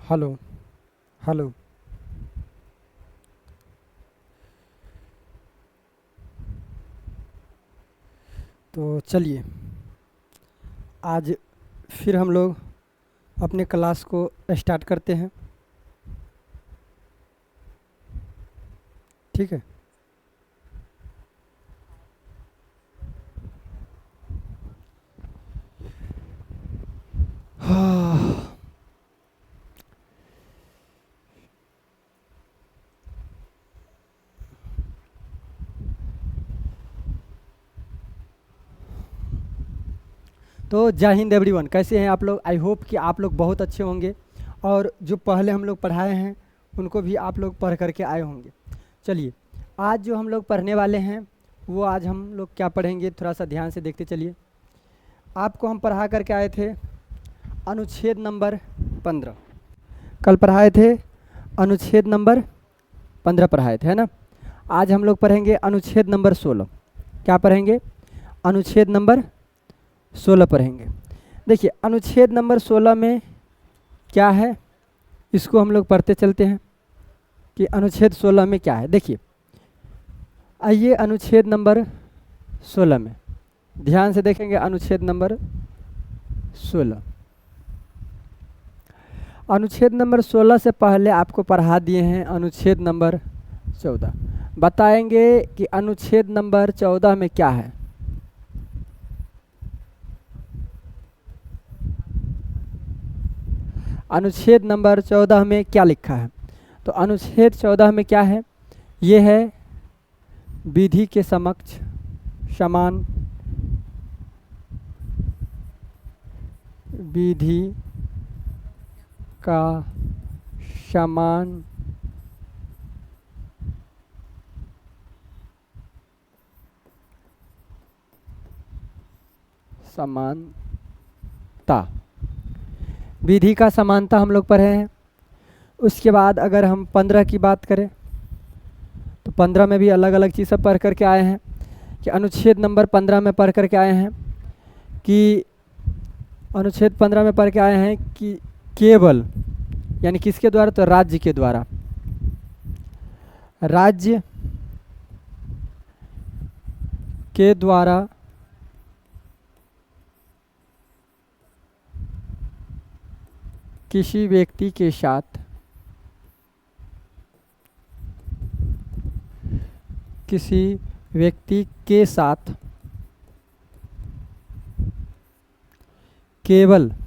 Hello. Hello. तो चलिए, आज फिर हम लोग अपने क्लास को स्टार्ट करते हैं। ठीक है। हाँ। तो जय हिंद एवरीवन, कैसे हैं आप लोग? आई होप कि आप लोग बहुत अच्छे होंगे और जो पहले हम लोग पढ़ाए हैं उनको भी आप लोग पढ़ करके आए होंगे। चलिए, आज जो हम लोग पढ़ने वाले हैं वो आज हम लोग क्या पढ़ेंगे, थोड़ा सा ध्यान से देखते चलिए। आपको हम पढ़ा करके आए थे अनुच्छेद नंबर 15। कल पढ़ाए थे अनुच्छेद नंबर 15 पढ़ाए थे, है ना। आज हम लोग पढ़ेंगे अनुच्छेद नंबर 16। क्या पढ़ेंगे? अनुच्छेद नंबर 16 पढ़ेंगे। देखिए, अनुच्छेद नंबर 16 में क्या है, इसको हम लोग पढ़ते चलते हैं कि अनुच्छेद 16 में क्या है। देखिए, आइए अनुच्छेद नंबर 16 में ध्यान से देखेंगे। अनुच्छेद नंबर 16, अनुच्छेद नंबर 16 से पहले आपको पढ़ा दिए हैं अनुच्छेद नंबर 14। बताएंगे कि अनुच्छेद नंबर 14 में क्या है। अनुच्छेद नंबर 14 में क्या लिखा है? तो अनुच्छेद 14 में क्या है? ये है विधि के समक्ष समान, विधि का समान समानता। विधि का समानता हम लोग पढ़े हैं। उसके बाद अगर हम 15 की बात करें तो 15 में भी अलग अलग चीज़ें पढ़ करके आए हैं कि अनुच्छेद नंबर 15 में पढ़ करके आए हैं कि अनुच्छेद 15 में पढ़ के आए हैं कि केवल, यानी किसके द्वारा? तो राज्य के द्वारा। राज्य के द्वारा किसी व्यक्ति के साथ केवल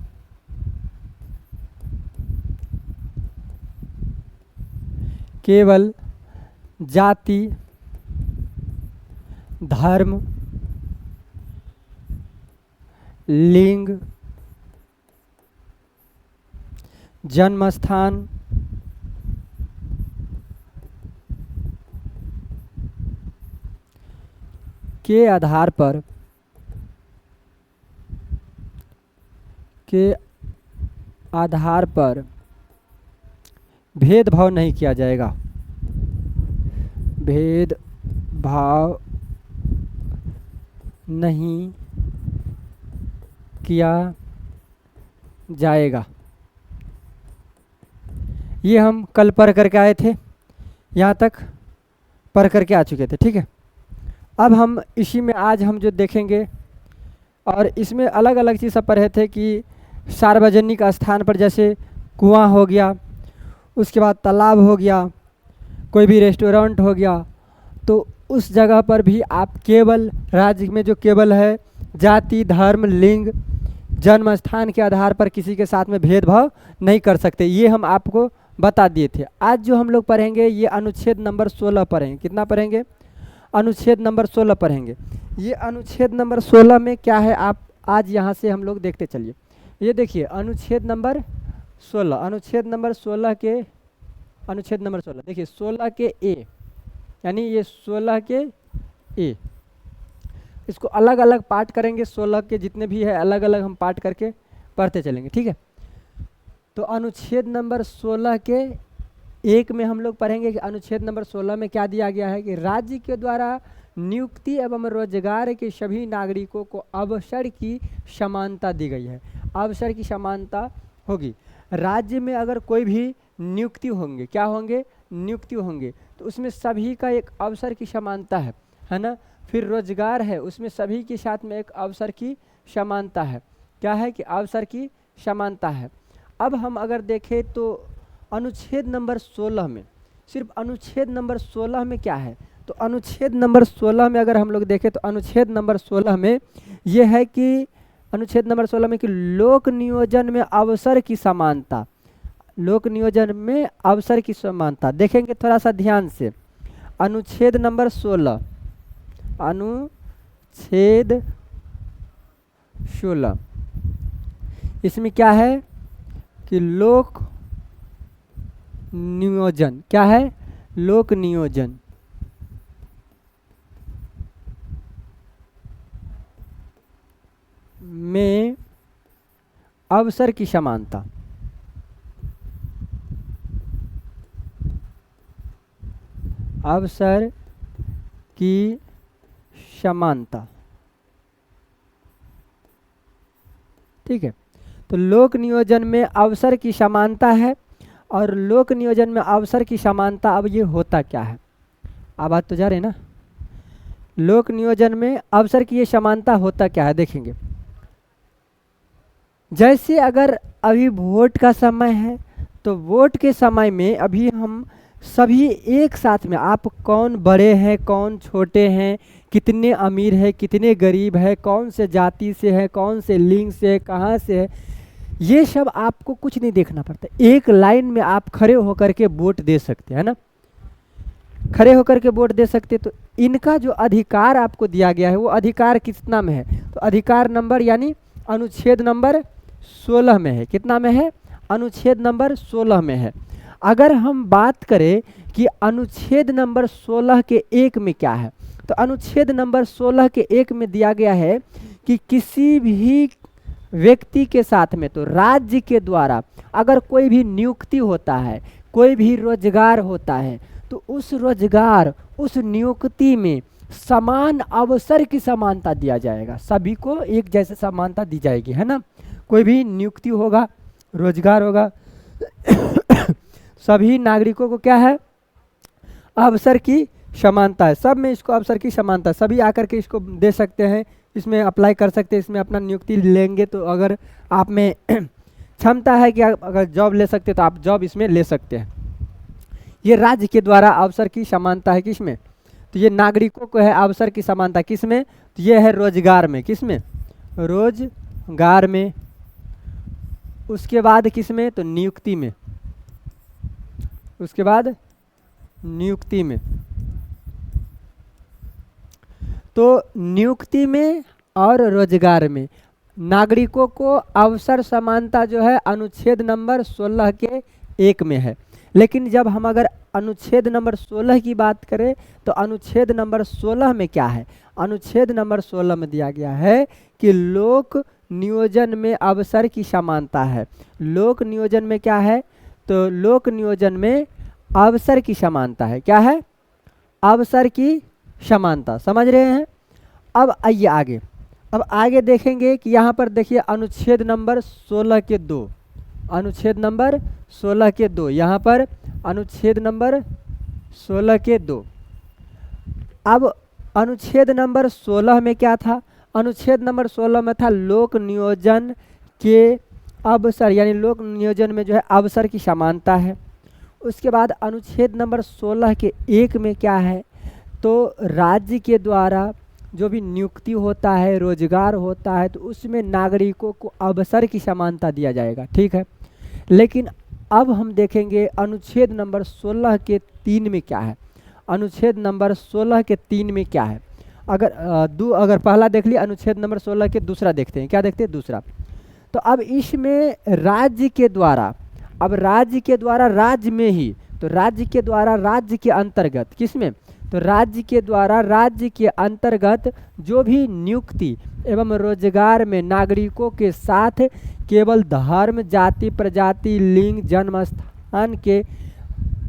जाति, धर्म, लिंग, जन्म स्थान, के आधार पर भेदभाव नहीं किया जाएगा। भेदभाव नहीं किया जाएगा। ये हम कल पढ़ करके आए थे, यहाँ तक पढ़ करके आ चुके थे। ठीक है। अब हम इसी में आज हम जो देखेंगे, और इसमें अलग अलग चीज़ सब पढ़े थे कि सार्वजनिक स्थान पर जैसे कुआं हो गया, उसके बाद तालाब हो गया, कोई भी रेस्टोरेंट हो गया, तो उस जगह पर भी आप केवल, राज्य में जो केवल है, जाति, धर्म, लिंग, जन्म स्थान के आधार पर किसी के साथ में भेदभाव नहीं कर सकते। ये हम आपको बता दिए थे। आज जो हम लोग पढ़ेंगे ये अनुच्छेद नंबर 16 पढ़ेंगे। कितना पढ़ेंगे? अनुच्छेद नंबर 16 पढ़ेंगे। ये अनुच्छेद नंबर 16 में क्या है, आप आज यहाँ से हम लोग देखते चलिए। ये देखिए अनुच्छेद नंबर 16, अनुच्छेद नंबर 16 के, अनुच्छेद नंबर 16 देखिए 16 के ए, यानी ये 16 के ए, इसको अलग अलग पार्ट करेंगे। 16 के जितने भी है अलग अलग हम पार्ट करके पढ़ते चलेंगे। ठीक है। तो अनुच्छेद नंबर 16 के एक में हम लोग पढ़ेंगे कि अनुच्छेद नंबर 16 में क्या दिया गया है कि राज्य के द्वारा नियुक्ति एवं रोजगार के सभी नागरिकों को अवसर की समानता दी गई है। अवसर की समानता होगी। राज्य में अगर कोई भी नियुक्ति होंगे, क्या होंगे, नियुक्ति होंगे, तो उसमें सभी का एक अवसर की समानता है ना। फिर रोजगार है, उसमें सभी के साथ में एक अवसर की समानता है, क्या है कि अवसर की समानता है। अब हम अगर देखें तो अनुच्छेद नंबर 16 में, सिर्फ अनुच्छेद नंबर 16 में क्या है, तो अनुच्छेद नंबर 16 में अगर हम लोग देखें तो अनुच्छेद नंबर 16 में ये है कि अनुच्छेद नंबर 16 में कि लोक नियोजन में अवसर की समानता, लोक नियोजन में अवसर की समानता देखेंगे थोड़ा सा ध्यान से। अनुच्छेद नंबर 16, अनुच्छेद 16 इसमें क्या है कि लोक नियोजन, क्या है, लोक नियोजन में अवसर की समानता, अवसर की समानता, ठीक है। तो लोक नियोजन में अवसर की समानता है, और लोक नियोजन में अवसर की समानता, अब ये होता क्या है, आवाज़ तो जा रही है ना। लोक नियोजन में अवसर की ये समानता होता क्या है, देखेंगे। जैसे अगर अभी वोट का समय है, तो वोट के समय में अभी हम सभी एक साथ में, आप कौन बड़े हैं, कौन छोटे हैं, कितने अमीर है, कितने गरीब है, कौन से जाति से है, कौन से लिंग से है, कहाँ से है, ये सब आपको कुछ नहीं देखना पड़ता। एक लाइन में आप खड़े होकर के वोट दे सकते हैं ना, खड़े होकर के वोट दे सकते। तो इनका जो अधिकार आपको दिया गया है वो अधिकार कितना में है, तो अधिकार नंबर यानी अनुच्छेद नंबर 16 में है। कितना में है, अनुच्छेद नंबर 16 में है। अगर हम बात करें कि अनुच्छेद नंबर 16 के 1 में क्या है, तो अनुच्छेद नंबर 16 के 1 में दिया गया है कि किसी भी व्यक्ति के साथ में, तो राज्य के द्वारा अगर कोई भी नियुक्ति होता है, कोई भी रोजगार होता है, तो उस रोजगार, उस नियुक्ति में समान अवसर की समानता दिया जाएगा, सभी को एक जैसे समानता दी जाएगी, है ना। कोई भी नियुक्ति होगा, रोजगार होगा, सभी नागरिकों को क्या है, अवसर की समानता है, सब में इसको अवसर की समानता है, सभी आकर के इसको दे सकते हैं, इसमें अप्लाई कर सकते हैं, इसमें अपना नियुक्ति लेंगे। तो अगर आप में क्षमता है कि आप अगर जॉब ले सकते हैं तो आप जॉब इसमें ले सकते हैं। ये राज्य के द्वारा अवसर की समानता है, किसमें, तो ये नागरिकों को है अवसर की समानता, किसमें, तो ये है रोजगार में, किसमें, रोजगार में। उसके बाद किसमें, तो नियुक्ति में, उसके बाद नियुक्ति में। तो नियुक्ति में और रोजगार में नागरिकों को अवसर समानता जो है अनुच्छेद नंबर 16 के 1 में है। लेकिन जब हम अगर अनुच्छेद नंबर 16 की बात करें तो अनुच्छेद नंबर 16 में क्या है, अनुच्छेद नंबर 16 में दिया गया है कि लोक नियोजन में अवसर की समानता है। लोक नियोजन में क्या है, तो लोक नियोजन में अवसर की समानता है, क्या है, अवसर की समानता, समझ रहे हैं। अब आइए आगे, अब आगे देखेंगे कि यहाँ पर देखिए अनुच्छेद नंबर 16 के 2, अनुच्छेद नंबर 16 के 2, यहाँ पर अनुच्छेद नंबर 16 के 2। अब अनुच्छेद नंबर 16 में क्या था, अनुच्छेद नंबर 16 में था लोक नियोजन के अवसर, यानी लोक नियोजन में जो है अवसर की समानता है। उसके बाद अनुच्छेद नंबर 16 के 1 में क्या है, तो राज्य के द्वारा जो भी नियुक्ति होता है, रोजगार होता है, तो उसमें नागरिकों को अवसर की समानता दिया जाएगा, ठीक है। लेकिन अब हम देखेंगे अनुच्छेद नंबर 16 के 3 में क्या है, अनुच्छेद नंबर 16 के 3 में क्या है। अगर पहला देख लिया, अनुच्छेद नंबर 16 के दूसरा देखते हैं, क्या देखते हैं, दूसरा। तो अब इसमें राज्य के द्वारा, अब राज्य के द्वारा राज्य में ही, तो राज्य के द्वारा राज्य के अंतर्गत, किसमें, तो राज्य के द्वारा राज्य के अंतर्गत जो भी नियुक्ति एवं रोजगार में नागरिकों के साथ केवल धर्म, जाति, प्रजाति, लिंग, जन्म स्थान के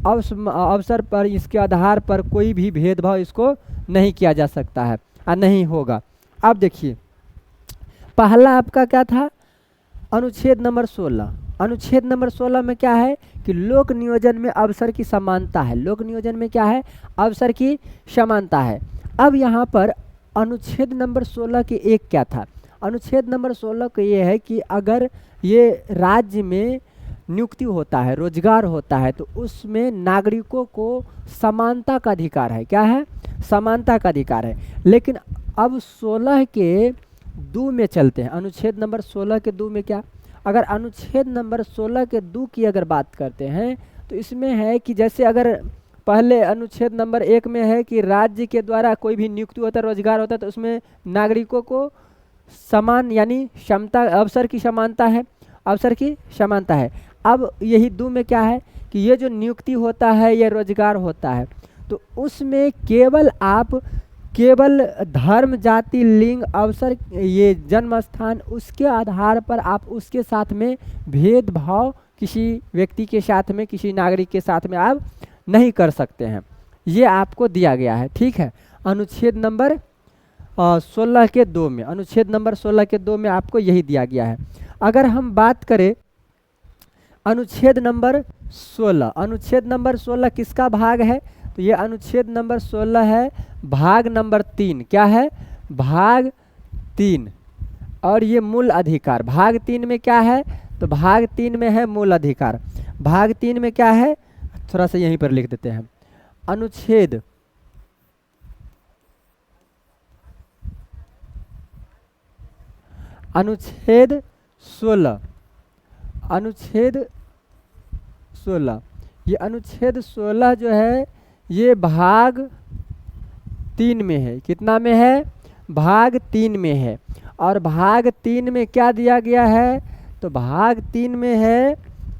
अवसर पर, इसके आधार पर कोई भी भेदभाव इसको नहीं किया जा सकता है और नहीं होगा। अब देखिए पहला आपका क्या था, अनुच्छेद नंबर 16, अनुच्छेद नंबर 16 में क्या है कि लोक नियोजन में अवसर की समानता है। लोक नियोजन में क्या है? अवसर की समानता है। अब यहाँ पर अनुच्छेद नंबर 16 के एक क्या था? अनुच्छेद नंबर 16 का ये है कि अगर ये राज्य में नियुक्ति होता है, रोजगार होता है, तो उसमें नागरिकों को समानता का अधिकार है। क्या है? समानता का अधिकार है। लेकिन अब 16 के 2 में चलते हैं। अनुच्छेद नंबर 16 के 2 में क्या? अगर अनुच्छेद नंबर 16 के 2 की अगर बात करते हैं तो इसमें है कि जैसे अगर पहले अनुच्छेद नंबर 1 में है कि राज्य के द्वारा कोई भी नियुक्ति होता है, रोजगार होता है, तो उसमें नागरिकों को समान यानी क्षमता, अवसर की समानता है, अवसर की समानता है। अब यही 2 में क्या है कि ये जो नियुक्ति होता है, ये रोजगार होता है, तो उसमें केवल आप केवल धर्म, जाति, लिंग, अवसर, ये जन्म स्थान, उसके आधार पर आप उसके साथ में भेदभाव किसी व्यक्ति के साथ में, किसी नागरिक के साथ में आप नहीं कर सकते हैं। ये आपको दिया गया है। ठीक है, अनुच्छेद नंबर 16 के 2 में, अनुच्छेद नंबर 16 के 2 में आपको यही दिया गया है। अगर हम बात करें अनुच्छेद नंबर 16, अनुच्छेद नंबर 16 किसका भाग है? तो ये अनुच्छेद नंबर 16 है भाग नंबर 3। क्या है? भाग 3। और ये मूल अधिकार। भाग 3 में क्या है? तो भाग 3 में है मूल अधिकार। भाग 3 में क्या है? थोड़ा सा यहीं पर लिख देते हैं। अनुच्छेद अनुच्छेद 16, अनुच्छेद 16, ये अनुच्छेद 16 जो है ये भाग 3 में है। कितना में है? भाग 3 में है। और भाग 3 में क्या दिया गया है? तो भाग 3 में है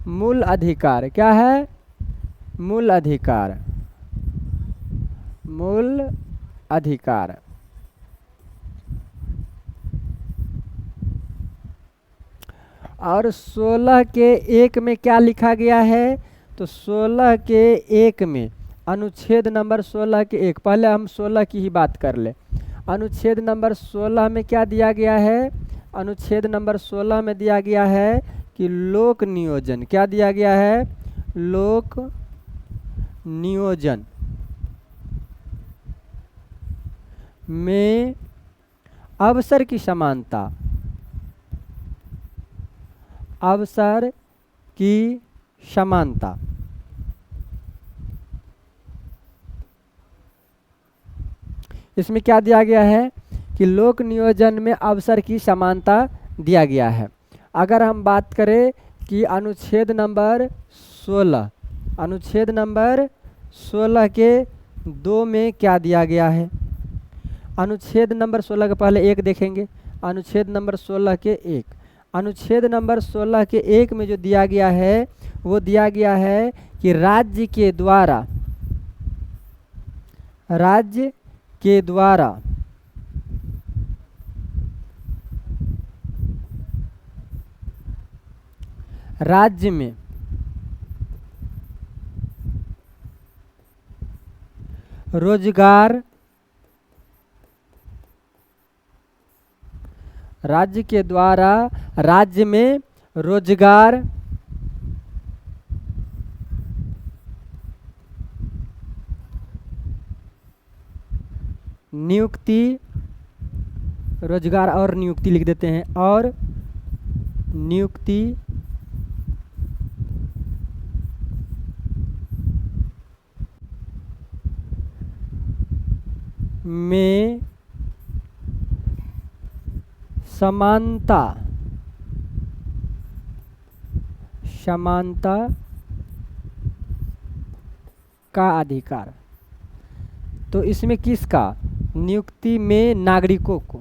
मूल अधिकार। क्या है? मूल अधिकार, मूल अधिकार। और 16 के 1 में क्या लिखा गया है? तो 16 के 1 में, अनुच्छेद नंबर 16 के 1, पहले हम 16 की ही बात कर ले। अनुच्छेद नंबर 16 में क्या दिया गया है? अनुच्छेद नंबर 16 में दिया गया है कि लोक नियोजन, क्या दिया गया है? लोक नियोजन में अवसर की समानता, अवसर की समानता। इसमें क्या दिया गया है कि लोक नियोजन में अवसर की समानता दिया गया है। अगर हम बात करें कि अनुच्छेद नंबर 16, अनुच्छेद नंबर 16 के 2 में क्या दिया गया है? अनुच्छेद नंबर 16 के पहले 1 देखेंगे। अनुच्छेद नंबर 16 के 1, अनुच्छेद नंबर 16 के 1 में जो दिया गया है वो दिया गया है कि राज्य के द्वारा, राज्य के द्वारा राज्य में रोजगार, राज्य के द्वारा राज्य में रोजगार, नियुक्ति, रोजगार और नियुक्ति लिख देते हैं, और नियुक्ति में समानता, समानता का अधिकार। तो इसमें किसका? नियुक्ति में नागरिकों को,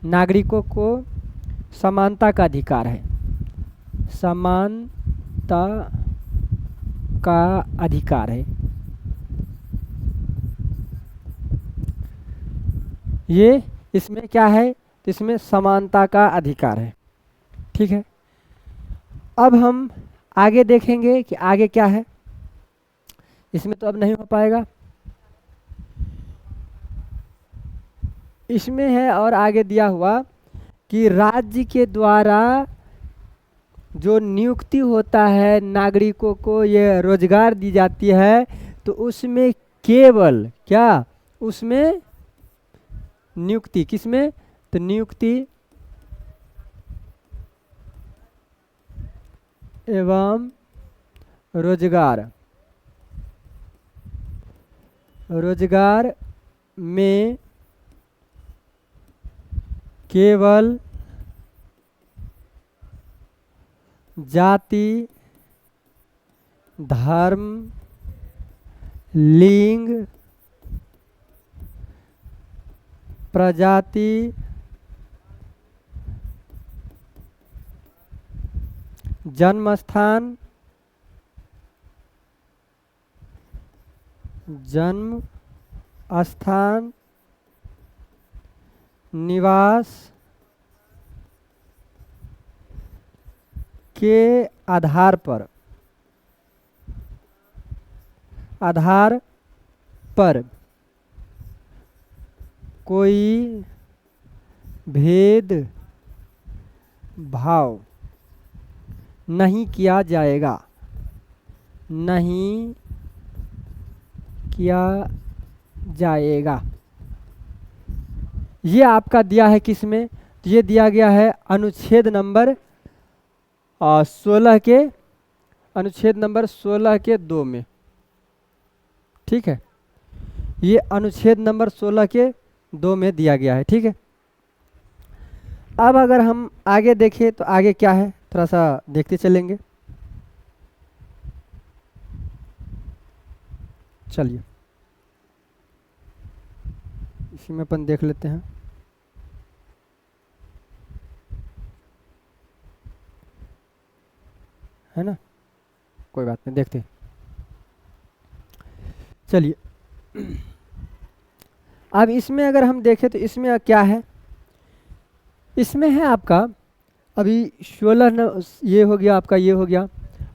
नागरिकों को समानता का अधिकार है, समानता का अधिकार है। ये इसमें क्या है? तो इसमें समानता का अधिकार है। ठीक है, अब हम आगे देखेंगे कि आगे क्या है। इसमें तो अब नहीं हो पाएगा। इसमें है और आगे दिया हुआ कि राज्य के द्वारा जो नियुक्ति होता है नागरिकों को, ये रोजगार दी जाती है, तो उसमें केवल क्या, उसमें नियुक्ति, किसमें, तो नियुक्ति एवं रोजगार, रोजगार में केवल जाति, धर्म, लिंग, प्रजाति, जन्म स्थान, निवास के आधार पर कोई भेद भाव नहीं किया जाएगा, नहीं किया जाएगा। ये आपका दिया है किसमें, तो ये दिया गया है अनुच्छेद नंबर 16 के, अनुच्छेद नंबर 16 के 2 में, ठीक है। ये अनुच्छेद नंबर 16 के 2 में दिया गया है, ठीक है। अब अगर हम आगे देखें तो आगे क्या है, थोड़ा सा देखते चलेंगे। चलिए इसी में अपन देख लेते हैं। है ना, कोई बात नहीं, देखते हैं। चलिए अब इसमें अगर हम देखें तो इसमें क्या है, इसमें है आपका अभी 16 ये हो गया आपका, ये हो गया।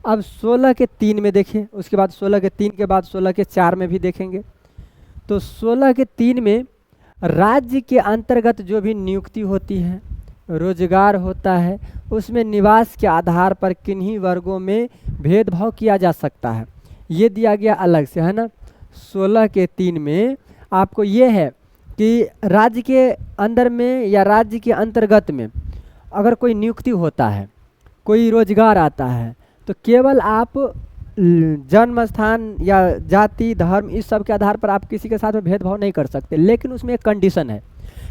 अब 16 के 3 में देखें, उसके बाद 16 के 3 के बाद 16 के 4 में भी देखेंगे। तो 16 के 3 में राज्य के अंतर्गत जो भी नियुक्ति होती है, रोजगार होता है, उसमें निवास के आधार पर किन्हीं वर्गों में भेदभाव किया जा सकता है, ये दिया गया अलग से, है ना। 16 के 3 में आपको ये है कि राज्य के अंदर में या राज्य के अंतर्गत में अगर कोई नियुक्ति होता है, कोई रोजगार आता है, तो केवल आप जन्म स्थान या जाति, धर्म, इस सब के आधार पर आप किसी के साथ में भेदभाव नहीं कर सकते। लेकिन उसमें एक कंडीशन है।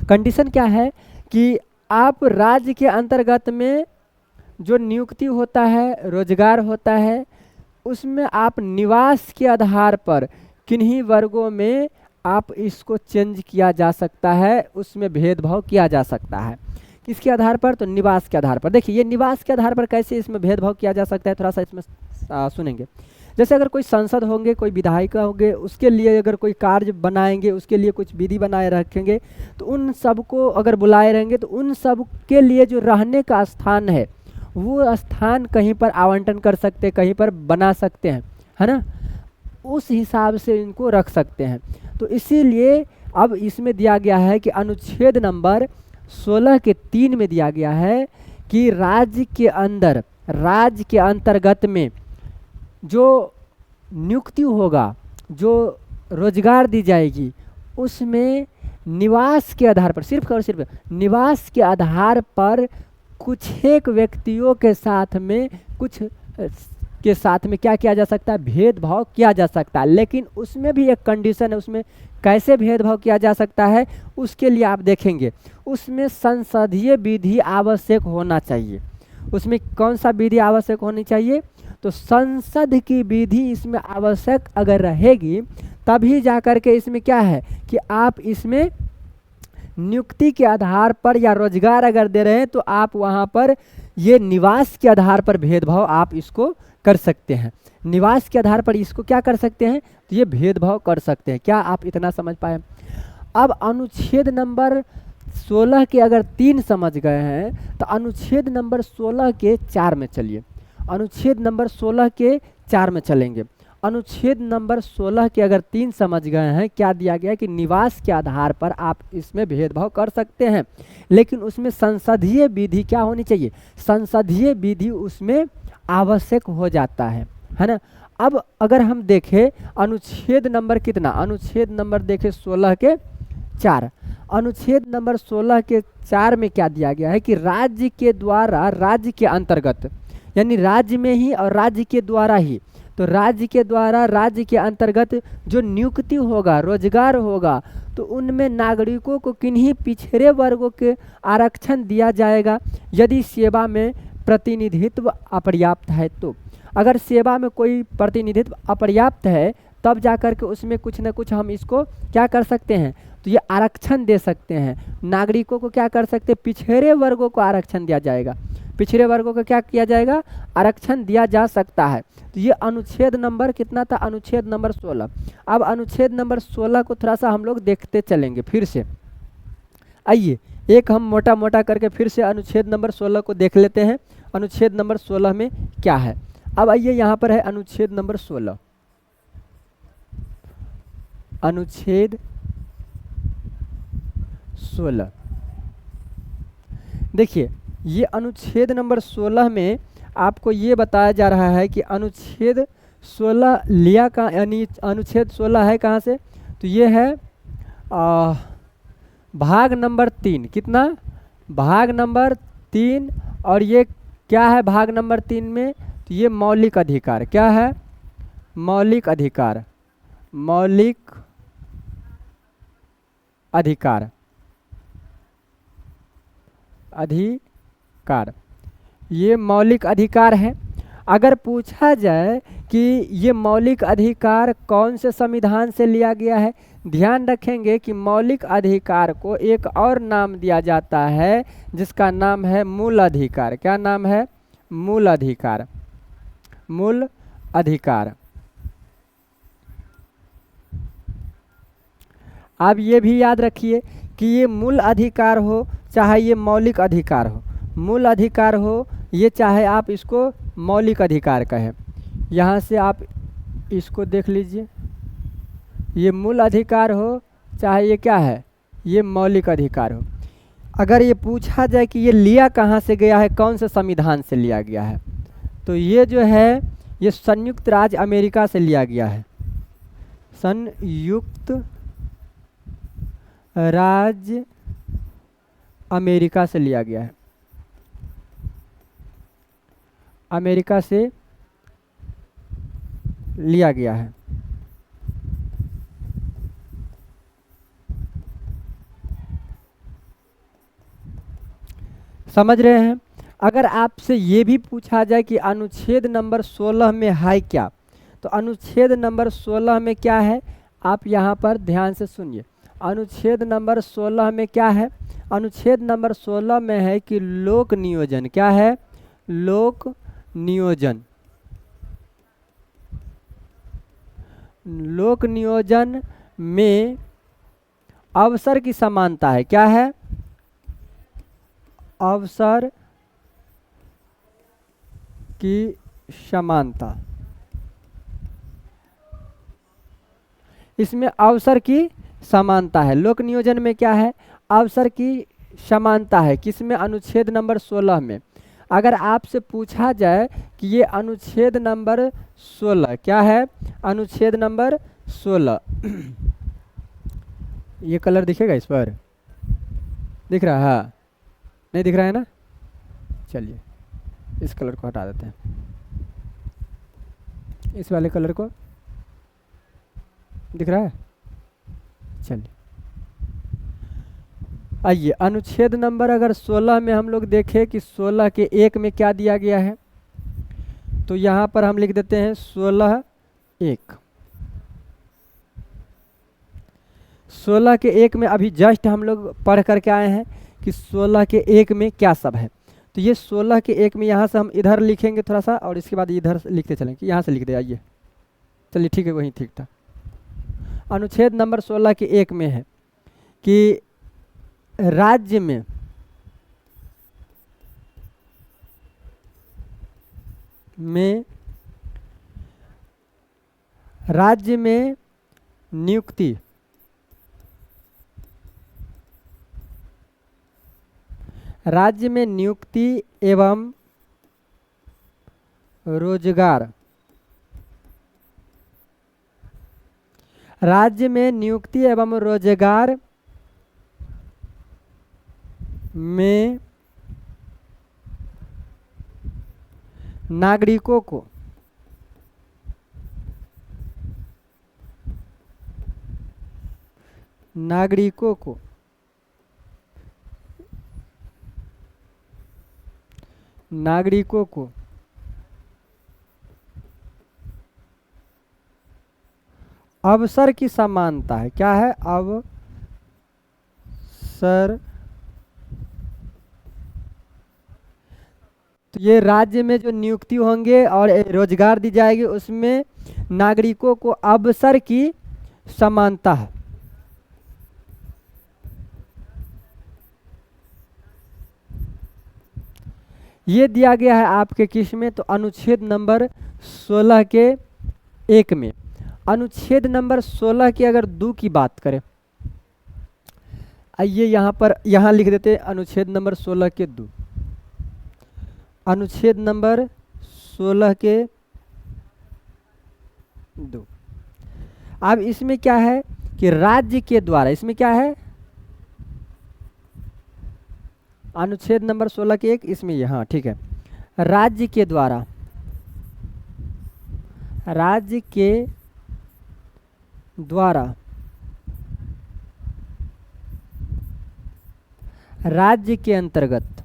कंडीशन क्या है कि आप राज्य के अंतर्गत में जो नियुक्ति होता है, रोजगार होता है, उसमें आप निवास के आधार पर किन्हीं वर्गों में आप इसको चेंज किया जा सकता है, उसमें भेदभाव किया जा सकता है। किसके आधार पर, तो निवास के आधार पर। देखिए ये निवास के आधार पर कैसे इसमें भेदभाव किया जा सकता है, थोड़ा सा इसमें सुनेंगे। जैसे अगर कोई सांसद होंगे, कोई विधायिका होंगे, उसके लिए अगर कोई कार्य बनाएंगे, उसके लिए कुछ विधि बनाए रखेंगे, तो उन सबको अगर बुलाए रहेंगे तो उन सब के लिए जो रहने का स्थान है, वो स्थान कहीं पर आवंटन कर सकते हैं, कहीं पर बना सकते हैं, है ना। उस हिसाब से इनको रख सकते हैं। तो इसीलिए अब इसमें दिया गया है कि अनुच्छेद नंबर 16 के 3 में दिया गया है कि राज्य के अंदर, राज्य के अंतर्गत में जो नियुक्ति होगा, जो रोजगार दी जाएगी, उसमें निवास के आधार पर, सिर्फ और सिर्फ निवास के आधार पर कुछ एक व्यक्तियों के साथ में, कुछ के साथ में क्या किया जा सकता है, भेदभाव किया जा सकता है। लेकिन उसमें भी एक कंडीशन है, उसमें कैसे भेदभाव किया जा सकता है, उसके लिए आप देखेंगे उसमें संसदीय विधि आवश्यक होना चाहिए। उसमें कौन सा विधि आवश्यक होनी चाहिए, तो संसद की विधि इसमें आवश्यक अगर रहेगी, तभी जा कर के इसमें क्या है कि आप इसमें नियुक्ति के आधार पर या रोजगार अगर दे रहे हैं, तो आप वहाँ पर ये निवास के आधार पर भेदभाव आप इसको कर सकते हैं। निवास के आधार पर इसको क्या कर सकते हैं, तो ये भेदभाव कर सकते हैं। क्या आप इतना समझ पाए। अब अनुच्छेद नंबर 16 के अगर 3 समझ गए हैं, तो अनुच्छेद नंबर 16 के 4 में चलिए। अनुच्छेद नंबर 16 के 4 में चलेंगे। अनुच्छेद नंबर 16 के अगर 3 समझ गए हैं, क्या दिया गया है कि निवास के आधार पर आप इसमें भेदभाव कर सकते हैं, लेकिन उसमें संसदीय विधि क्या होनी चाहिए, संसदीय विधि उसमें आवश्यक हो जाता है ना। अब अगर हम देखें अनुच्छेद नंबर कितना, अनुच्छेद नंबर देखें 16 के 4, अनुच्छेद नंबर 16 के 4 में क्या दिया गया है कि राज्य के द्वारा, राज्य के अंतर्गत, यानी राज्य में ही और राज्य के द्वारा ही, तो राज्य के द्वारा, राज्य के अंतर्गत जो नियुक्ति होगा, रोजगार होगा, तो उनमें नागरिकों को किन्हीं पिछड़े वर्गों के आरक्षण दिया जाएगा यदि सेवा में प्रतिनिधित्व अपर्याप्त है। तो अगर सेवा में कोई प्रतिनिधित्व अपर्याप्त है तब जा कर के उसमें कुछ न कुछ हम इसको क्या कर सकते हैं, तो ये आरक्षण दे सकते हैं। नागरिकों को क्या कर सकते हैं, पिछड़े वर्गों को आरक्षण दिया जाएगा, पिछड़े वर्गों को क्या किया जाएगा, आरक्षण दिया जा सकता है। तो ये अनुच्छेद नंबर कितना था, अनुच्छेद नंबर 16। अब अनुच्छेद नंबर 16 को थोड़ा सा हम लोग देखते चलेंगे फिर से। आइए एक हम मोटा मोटा करके फिर से अनुच्छेद नंबर 16 को देख लेते हैं, अनुच्छेद नंबर 16 में क्या है। अब आइए यहाँ पर है अनुच्छेद नंबर 16, अनुच्छेद 16। देखिए ये अनुच्छेद नंबर 16 में आपको ये बताया जा रहा है कि अनुच्छेद 16 लिया का, यानी अनुच्छेद 16 है कहाँ से, तो ये है भाग नंबर 3, कितना, भाग नंबर 3। और ये क्या है भाग नंबर 3 में, तो ये मौलिक अधिकार, क्या है, मौलिक अधिकार, मौलिक अधिकार, अधिकार, ये मौलिक अधिकार है। अगर पूछा जाए कि ये मौलिक अधिकार कौन से संविधान से लिया गया है, ध्यान रखेंगे कि मौलिक अधिकार को एक और नाम दिया जाता है जिसका नाम है मूल अधिकार। क्या नाम है, मूल अधिकार, मूल अधिकार। आप ये भी याद रखिए कि ये मूल अधिकार हो चाहे ये मौलिक अधिकार हो, मूल अधिकार हो ये चाहे आप इसको मौलिक अधिकार कहें, यहाँ से आप इसको देख लीजिए, ये मूल अधिकार हो चाहे ये क्या है, ये मौलिक अधिकार हो। अगर ये पूछा जाए कि ये लिया कहाँ से गया है, कौन से संविधान से लिया गया है, तो ये जो है ये संयुक्त राज्य अमेरिका से लिया गया है, संयुक्त राज्य अमेरिका से लिया गया है, अमेरिका से लिया गया है। समझ रहे हैं। अगर आपसे ये भी पूछा जाए कि अनुच्छेद नंबर 16 में है क्या, तो अनुच्छेद नंबर 16 में क्या है, आप यहाँ पर ध्यान से सुनिए। अनुच्छेद नंबर 16 में क्या है, अनुच्छेद नंबर 16 में है कि लोक नियोजन, क्या है, लोक नियोजन, लोक नियोजन में अवसर की समानता है, क्या है, अवसर की समानता। इसमें अवसर की समानता है, लोक नियोजन में क्या है, अवसर की समानता है, किसमें, अनुच्छेद नंबर 16 में। अगर आपसे पूछा जाए कि ये अनुच्छेद नंबर 16 क्या है, अनुच्छेद नंबर 16 ये कलर दिखेगा इस पर, दिख रहा है, नहीं दिख रहा है ना, चलिए इस कलर को हटा देते हैं, इस वाले कलर को, दिख रहा है, चलिए। आइए अनुच्छेद नंबर अगर 16 में हम लोग देखें कि 16 के 1 में क्या दिया गया है, तो यहाँ पर हम लिख देते हैं 16(1). 16 के 1 में अभी जस्ट हम लोग पढ़ करके आए हैं कि 16 के 1 में क्या सब है। तो ये 16 के 1 में यहाँ से हम इधर लिखेंगे थोड़ा सा, और इसके बाद इधर लिखते चलेंगे, यहाँ से लिख दे, आइए चलिए ठीक है, वही ठीक था। अनुच्छेद नंबर 16 के 1 में है कि राज्य में राज्य में नियुक्ति, राज्य में नियुक्ति एवं रोजगार, राज्य में नियुक्ति एवं रोजगार में नागरिकों को नागरिकों को नागरिकों को अवसर की समानता है। क्या है? अवसर। तो ये राज्य में जो नियुक्ति होंगे और रोजगार दी जाएगी उसमें नागरिकों को अवसर की समानता है। ये दिया गया है आपके किस में? तो अनुच्छेद नंबर 16 के 1 में। अनुच्छेद नंबर 16 की अगर 2 की बात करें, आइए यहाँ लिख देते हैं अनुच्छेद नंबर 16 के 2। अनुच्छेद नंबर 16 के 2। अब इसमें क्या है कि राज्य के द्वारा, इसमें क्या है? अनुच्छेद नंबर 16 के 1, इसमें यहाँ ठीक है। राज्य के द्वारा, राज्य के द्वारा, राज्य के अंतर्गत,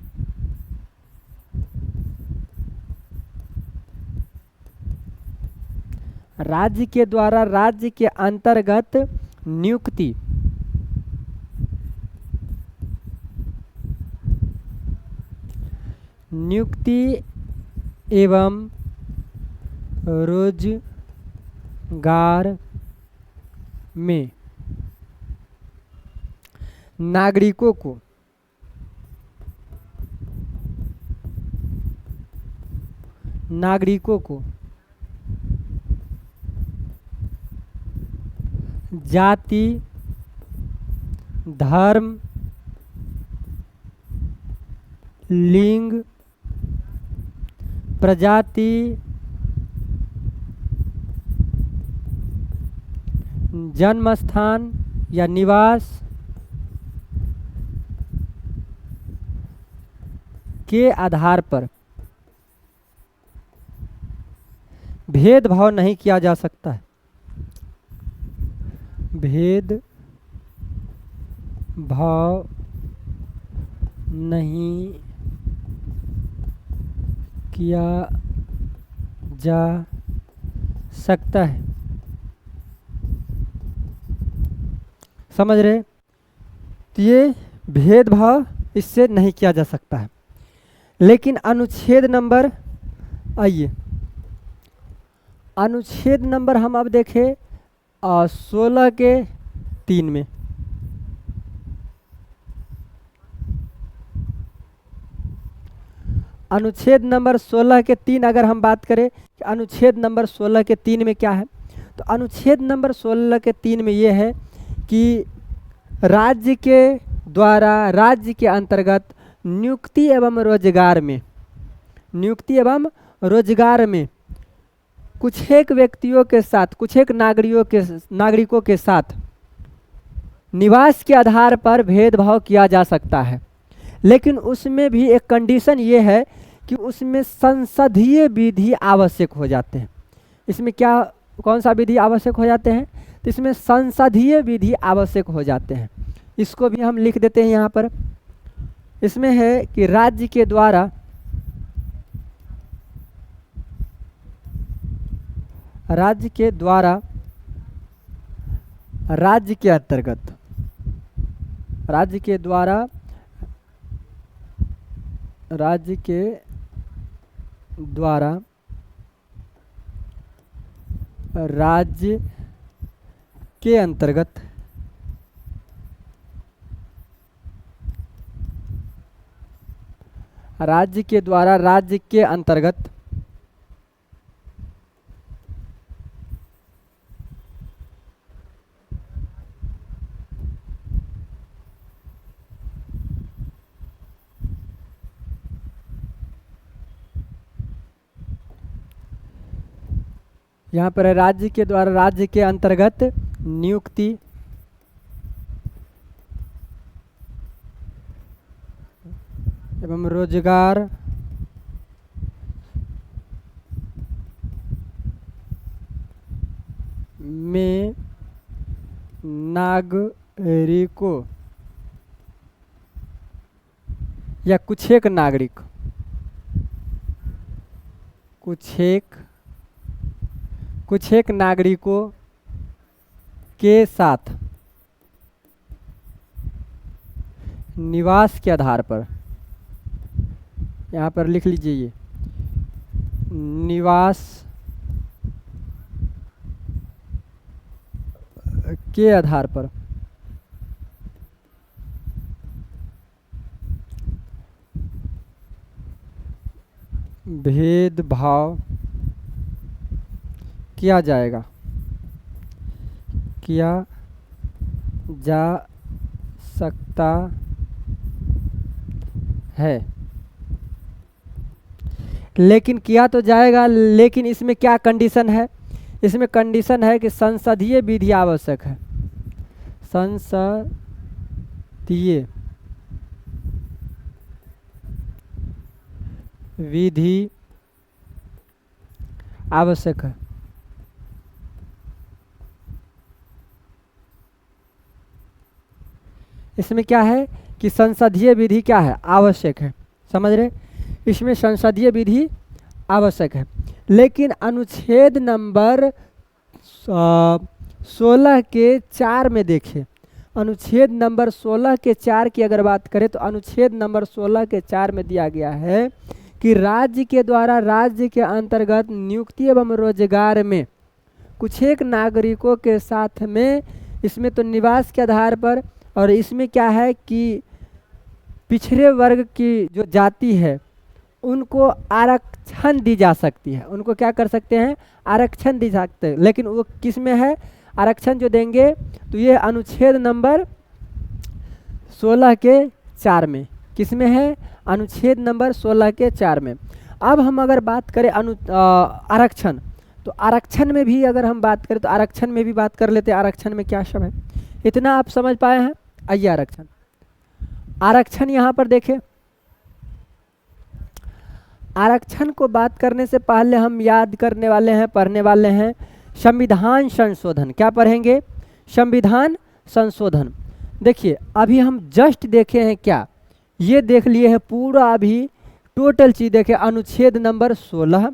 राज्य के द्वारा राज्य के अंतर्गत नियुक्ति, नियुक्ति एवं रोजगार में नागरिकों को जाति, धर्म, लिंग, प्रजाति, जन्म स्थान या निवास के आधार पर भेदभाव नहीं किया जा सकता है। भेदभाव नहीं किया जा सकता है। समझ रहे? तो ये भेदभाव इससे नहीं किया जा सकता है। लेकिन अनुच्छेद नंबर, आइए अनुच्छेद नंबर हम अब देखें 16 के 3 में। अनुच्छेद नंबर 16 के 3 अगर हम बात करें कि अनुच्छेद नंबर 16 के 3 में क्या है, तो अनुच्छेद नंबर 16 के 3 में ये है कि राज्य के द्वारा राज्य के अंतर्गत नियुक्ति एवं रोजगार में, नियुक्ति एवं रोजगार में कुछ एक व्यक्तियों के साथ, कुछ एक नागरिकों के साथ निवास के आधार पर भेदभाव किया जा सकता है। लेकिन उसमें भी एक कंडीशन ये है कि उसमें संसदीय विधि आवश्यक हो जाते हैं। इसमें क्या, कौन सा विधि आवश्यक हो जाते हैं? तो इसमें संसदीय विधि आवश्यक हो जाते हैं। इसको भी हम लिख देते हैं यहाँ पर। इसमें है कि राज्य के द्वारा राज्य के अंतर्गत, राज्य के द्वारा राज्य के द्वारा राज्य के अंतर्गत राज्य के द्वारा राज्य के अंतर्गत यहाँ पर है राज्य के द्वारा राज्य के अंतर्गत नियुक्ति एवं रोजगार में नागरिकों या कुछ एक नागरिकों के साथ निवास के आधार पर, यहाँ पर लिख लीजिए ये निवास के आधार पर भेदभाव किया जा सकता है। लेकिन किया तो जाएगा, लेकिन इसमें क्या कंडीशन है? इसमें कंडीशन है कि संसदीय विधि आवश्यक है। संसदीय विधि आवश्यक है। इसमें क्या है कि संसदीय विधि क्या है? आवश्यक है। समझ रहे? इसमें संसदीय विधि आवश्यक है। लेकिन अनुच्छेद नंबर 16 के 4 में देखिए, अनुच्छेद नंबर 16 के 4 की अगर बात करें तो अनुच्छेद नंबर 16 के 4 में दिया गया है कि राज्य के द्वारा राज्य के अंतर्गत नियुक्ति एवं रोजगार में कुछ एक नागरिकों के साथ में, इसमें तो निवास के आधार पर, और इसमें क्या है कि पिछड़े वर्ग की जो जाति है उनको आरक्षण दी जा सकती है। उनको क्या कर सकते हैं? आरक्षण दी सकते हैं। लेकिन वो किस में है आरक्षण जो देंगे? तो ये अनुच्छेद नंबर 16 के 4 में। किस में है? अनुच्छेद नंबर 16 के 4 में। अब हम अगर बात करें आरक्षण, तो आरक्षण में भी अगर हम बात करें तो आरक्षण में भी बात कर लेते हैं। आरक्षण में क्या सब है, इतना आप समझ पाए हैं? आइए आरक्षण यहाँ पर देखें। आरक्षण को बात करने से पहले हम याद करने वाले हैं, पढ़ने वाले हैं संविधान संशोधन। क्या पढ़ेंगे? संविधान संशोधन। देखिए अभी हम जस्ट देखे हैं, क्या ये देख लिए हैं पूरा, अभी टोटल चीज़ देखे। अनुच्छेद नंबर 16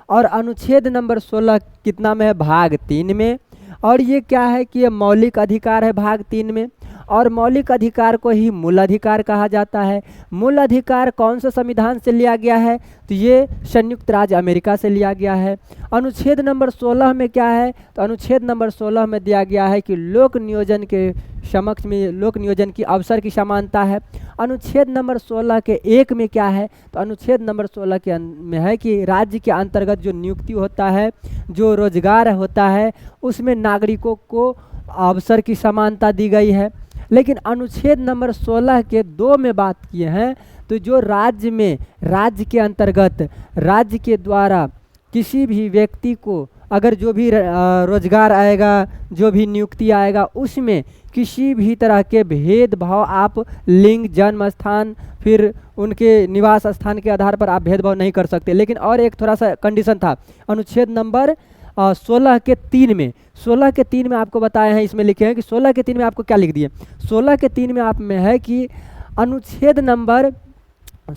और अनुच्छेद नंबर 16 कितना में है? भाग 3 में। और ये क्या है कि ये मौलिक अधिकार है भाग 3 में, और मौलिक अधिकार को ही मूल अधिकार कहा जाता है। मूल अधिकार कौन सा संविधान से लिया गया है? तो ये संयुक्त राज्य अमेरिका से लिया गया है। अनुच्छेद नंबर 16 में क्या है? तो अनुच्छेद नंबर 16 में दिया गया है कि लोक नियोजन के समक्ष में लोक नियोजन की अवसर की समानता है। अनुच्छेद नंबर 16 के 1 में क्या है? तो अनुच्छेद नंबर 16 के में है कि राज्य के अंतर्गत जो नियुक्ति होता है, जो रोजगार होता है, उसमें नागरिकों को अवसर की समानता दी गई है। लेकिन अनुच्छेद नंबर 16 के 2 में बात किए हैं, तो जो राज्य में राज्य के अंतर्गत राज्य के द्वारा किसी भी व्यक्ति को अगर जो भी रोजगार आएगा, जो भी नियुक्ति आएगा, उसमें किसी भी तरह के भेदभाव आप लिंग, जन्म स्थान, फिर उनके निवास स्थान के आधार पर आप भेदभाव नहीं कर सकते। लेकिन और एक थोड़ा सा कंडीशन था अनुच्छेद नंबर 16 के 3 में। 16 के 3 में आपको बताए हैं, इसमें लिखे हैं कि 16 के 3 में आपको क्या लिख दिए? 16 के 3 में आप में है कि अनुच्छेद नंबर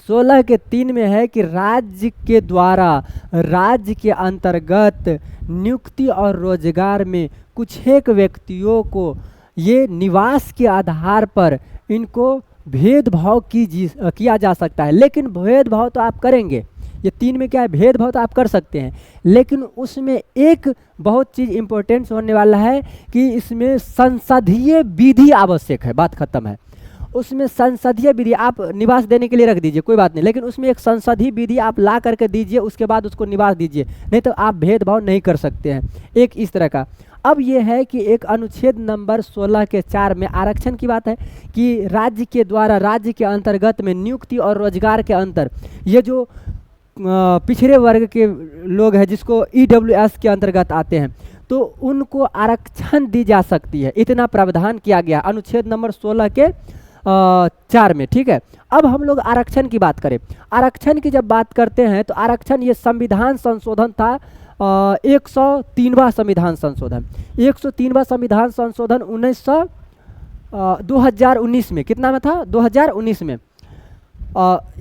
16 के 3 में है कि राज्य के द्वारा राज्य के अंतर्गत नियुक्ति और रोजगार में कुछ एक व्यक्तियों को ये निवास के आधार पर इनको भेदभाव किया जा सकता है। लेकिन भेदभाव तो आप करेंगे, ये 3 में क्या है? भेदभाव तो आप कर सकते हैं, लेकिन उसमें एक बहुत चीज़ इम्पोर्टेंस होने वाला है कि इसमें संसदीय विधि आवश्यक है। बात खत्म है। उसमें संसदीय विधि आप निवास देने के लिए रख दीजिए, कोई बात नहीं, लेकिन उसमें एक संसदीय विधि आप ला करके दीजिए, उसके बाद उसको निवास दीजिए, नहीं तो आप भेदभाव नहीं कर सकते हैं। एक इस तरह का। अब ये है कि एक अनुच्छेद नंबर 16 के 4 में आरक्षण की बात है कि राज्य के द्वारा राज्य के अंतर्गत में नियुक्ति और रोजगार के अंतर, ये जो पिछड़े वर्ग के लोग हैं जिसको EWS के अंतर्गत आते हैं, तो उनको आरक्षण दी जा सकती है। इतना प्रावधान किया गया अनुच्छेद नंबर 16 के 4 में, ठीक है। अब हम लोग आरक्षण की बात करें। आरक्षण की जब बात करते हैं तो आरक्षण ये संविधान संशोधन था, 103वां संविधान संशोधन। 103वां संविधान संशोधन 2019 में, कितना में था? 2019 में